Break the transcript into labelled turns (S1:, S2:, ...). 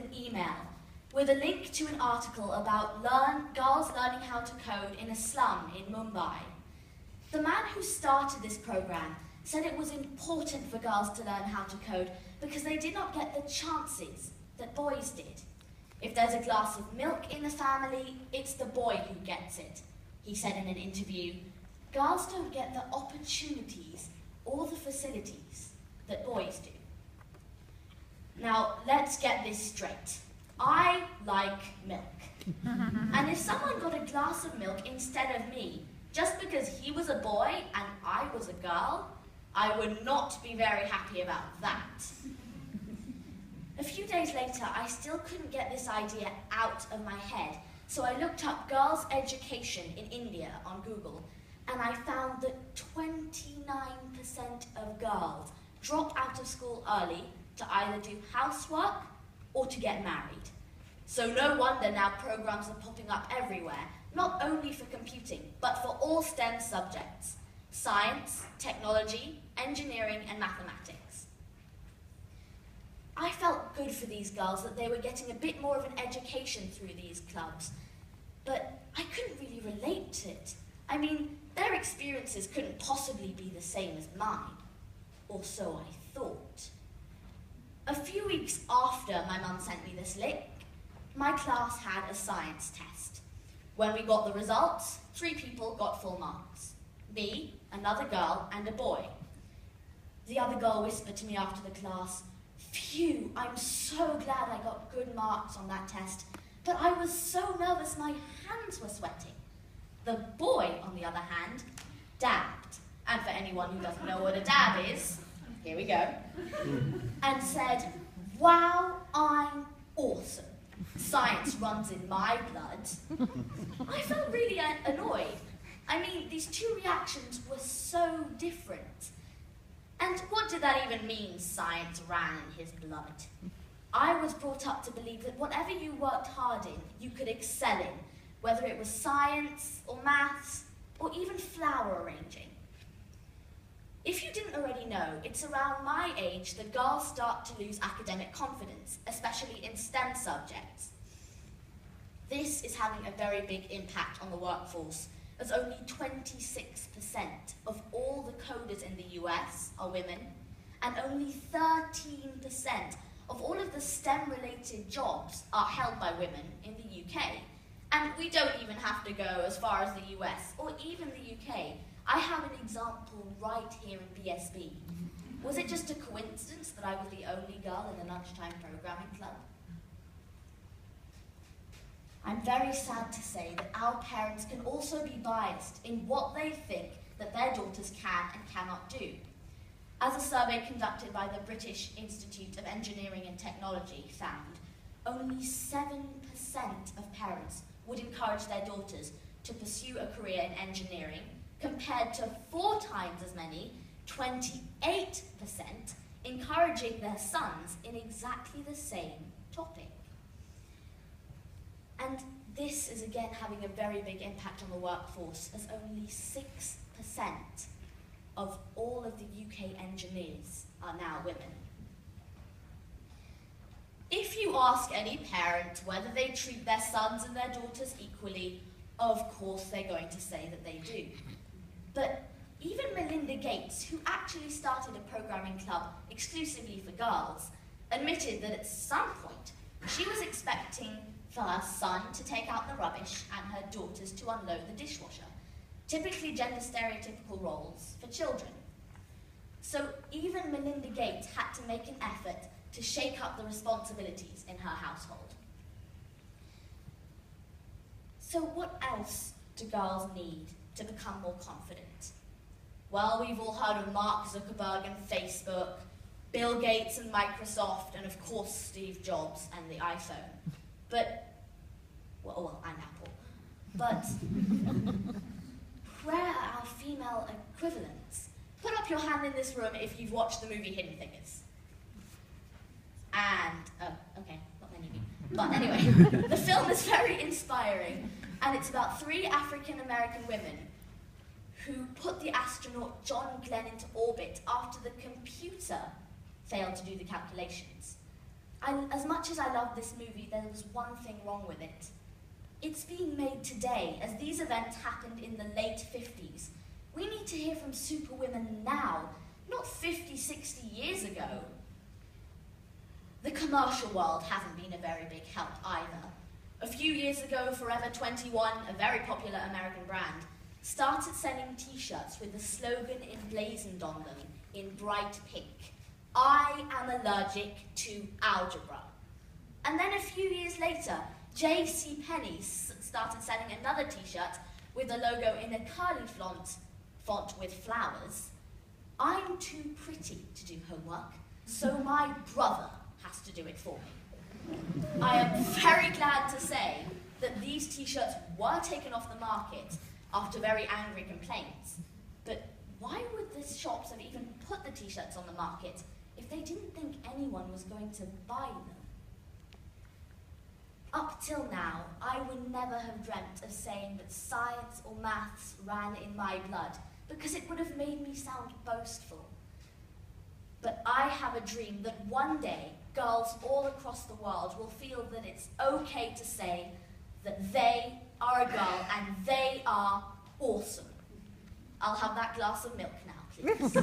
S1: an email with a link to an article about girls learning how to code in a slum in Mumbai. The man who started this program said it was important for girls to learn how to code because they did not get the chances that boys did. If there's a glass of milk in the family, it's the boy who gets it, he said in an interview. Girls don't get the opportunities or the facilities that boys do. Now, let's get this straight. I like milk. And if someone got a glass of milk instead of me, just because he was a boy and I was a girl, I would not be very happy about that. A few days later, I still couldn't get this idea out of my head, so I looked up girls' education in India on Google, and I found that 29% of girls drop out of school early to either do housework or to get married. So no wonder now programs are popping up everywhere, not only for computing, but for all STEM subjects: science, technology, engineering, and mathematics. I felt good for these girls that they were getting a bit more of an education through these clubs, but I couldn't really relate to it. I mean, their experiences couldn't possibly be the same as mine, or so I thought. A few weeks after my mum sent me this link, my class had a science test. When we got the results, 3 people got full marks: me, another girl, and a boy. The other girl whispered to me after the class, "Phew, I'm so glad I got good marks on that test, but I was so nervous my hands were sweating." The boy, on the other hand, dabbed. And for anyone who doesn't know what a dab is, here we go, and said, "Wow, I'm awesome. Science runs in my blood." I felt really annoyed. I mean, these 2 reactions were so different. And what did that even mean, science ran in his blood? I was brought up to believe that whatever you worked hard in, you could excel in, whether it was science or maths or even flower arranging. If you didn't already know, it's around my age that girls start to lose academic confidence, especially in STEM subjects. This is having a very big impact on the workforce, as only 26% of all the coders in the US are women, and only 13% of all of the STEM-related jobs are held by women in the UK. And we don't even have to go as far as the US or even the UK. I have an example right here in BSB. Was it just a coincidence that I was the only girl in the lunchtime programming club? I'm very sad to say that our parents can also be biased in what they think that their daughters can and cannot do. As a survey conducted by the British Institute of Engineering and Technology found, only 7% of parents would encourage their daughters to pursue a career in engineering, compared to 4 times as many, 28%, encouraging their sons in exactly the same topic. And this is again having a very big impact on the workforce, as only 6% of all of the UK engineers are now women. If you ask any parent whether they treat their sons and their daughters equally, of course they're going to say that they do. But even Melinda Gates, who actually started a programming club exclusively for girls, admitted that at some point she was expecting for her son to take out the rubbish and her daughters to unload the dishwasher, typically gender stereotypical roles for children. So even Melinda Gates had to make an effort to shake up the responsibilities in her household. So what else do girls need to become more confident? Well, we've all heard of Mark Zuckerberg and Facebook, Bill Gates and Microsoft, and of course Steve Jobs and the iPhone. But, well, and Apple. But where are our female equivalents? Put up your hand in this room if you've watched the movie Hidden Figures. And, okay, not many of you. But anyway, the film is very inspiring, and it's about 3 African-American women who put the astronaut John Glenn into orbit after the computer failed to do the calculations. As much as I love this movie, there was one thing wrong with it. It's being made today, as these events happened in the late 50s. We need to hear from superwomen now, not 50, 60 years ago. The commercial world hasn't been a very big help either. A few years ago, Forever 21, a very popular American brand, started selling t-shirts with the slogan emblazoned on them in bright pink: "I am allergic to algebra." And then a few years later, JCPenney started selling another t-shirt with the logo in a curly font with flowers: "I'm too pretty to do homework, so my brother has to do it for me." I am very glad to say that these t-shirts were taken off the market after very angry complaints. But why would the shops have even put the t-shirts on the market if they didn't think anyone was going to buy them? Up till now, I would never have dreamt of saying that science or maths ran in my blood, because it would have made me sound boastful. But I have a dream that one day, girls all across the world will feel that it's okay to say that they are a girl and they are awesome. I'll have that glass of milk now, please.